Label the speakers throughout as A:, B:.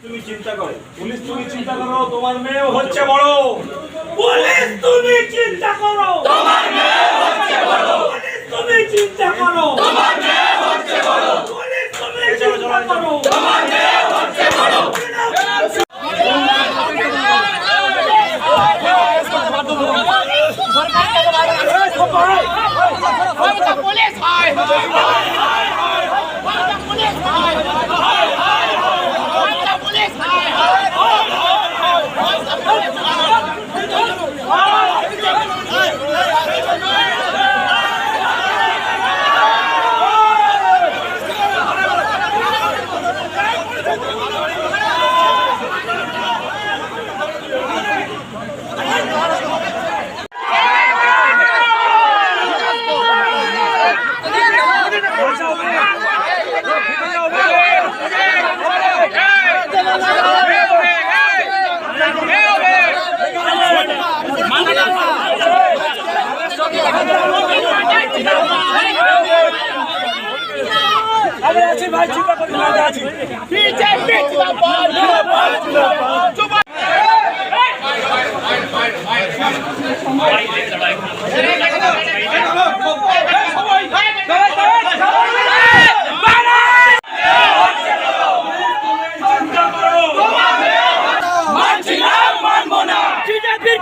A: তুমি চিন্তা করো, পুলিশ তুমি চিন্তা করো, তোমার মেয়ে হচ্ছে বড়। পুলিশ তুমি চিন্তা করো, তোমার মেয়ে হচ্ছে বড়। পুলিশ তুমি চিন্তা করো, তোমার মেয়ে হচ্ছে বড়। পুলিশ তুমি চিন্তা করো, তোমার মেয়ে হচ্ছে বড়।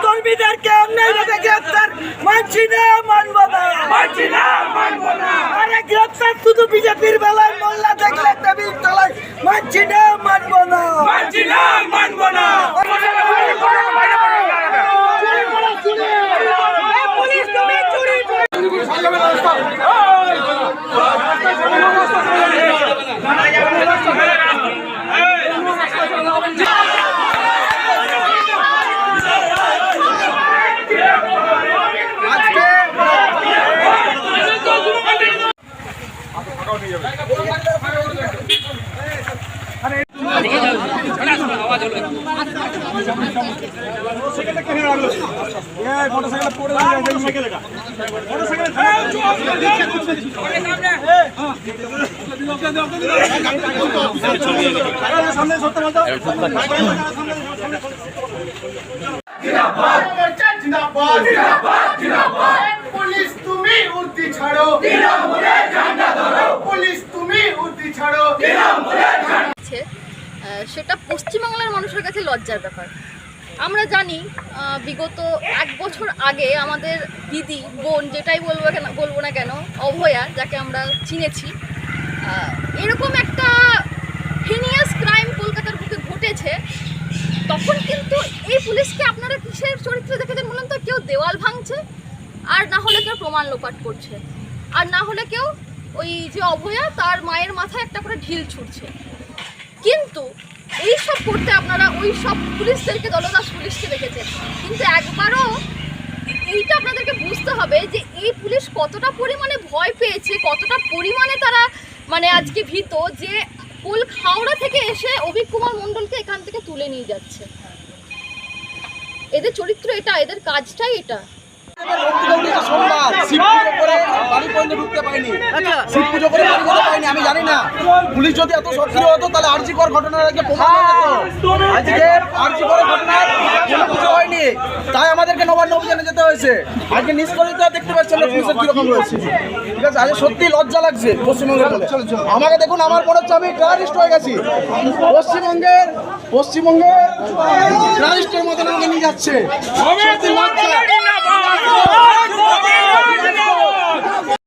A: কর্মীদেরকে অন্যায়ভাবে গ্রেফতার মানছি না, মানব না, মানছি না, মানব না। আরে গ্রেফতার শুধু বিজেপির বেলায়, মোল্লা দেখলে টেবিল তলায়, মানছি না, মানব না, মানছি না, মানব না। পুলিশ তুমি চুরি
B: পুলিশ তুমি উর্দি ছাড়ো, পুলিশ তুমি উর্দি ছাড়ো।
C: সেটা পশ্চিমবাংলার মানুষের কাছে লজ্জার ব্যাপার। আমরা জানি বিগত 1 বছর আগে আমাদের দিদি বোন, যেটাই বলবো না কেন, অভয়া, যাকে আমরা চিনেছি, এরকম একটা হিনিয়াস ক্রাইম কলকাতার বুকে ঘটেছে। তখন কিন্তু এই পুলিশকে আপনারা কিসের চরিত্রে দেখেছেন বলুন তো? কেউ দেওয়াল ভাঙছে, আর না হলে কেউ প্রমাণ লোপাট করছে, আর না হলে কেউ ওই যে অভয়া, তার মায়ের মাথায় একটা করে ঢিল ছুটছে। কিন্তু এই সব করতে আপনারা ওই সব পুলিশদেরকে, দলদাস পুলিশকে দেখেছেন। কিন্তু একবারও এইটা আপনাদেরকে বুঝতে হবে যে এই পুলিশ কতটা পরিমাণে ভয় পেয়েছে, কতটা পরিমাণে তারা মানে আজকে ভীত, যে হাওড়া থেকে এসে অভিক কুমার মণ্ডলকে এখান থেকে তুলে নিয়ে যাচ্ছে। এদের চরিত্র এটা, এদের কাজটাই এটা।
D: আমি জানি না পুলিশ যদি এত সক্রিয় হতো তাহলে আরজিকর ঘটনার আগে প্রমাণ হতো। আজকে আরজিকরের ঘটনায় কোনো কিছু হয়নি, তাই আমাদেরকে নবান্ন অভিযানে যেতে হয়েছে। আজকে নিষ্করিত দেখতে পাচ্ছেন পুলিশের কিরকম রয়েছে। ঠিক আছে, আজকে সত্যি লজ্জা লাগছে পশ্চিমবঙ্গে বলে। আমাকে দেখুন, আমার মনে হচ্ছে আমি টেররিস্ট হয়ে গেছি। পশ্চিমবঙ্গের টেররিস্টের মতন আমাকে নিয়ে যাচ্ছে। সত্যি লজ্জা।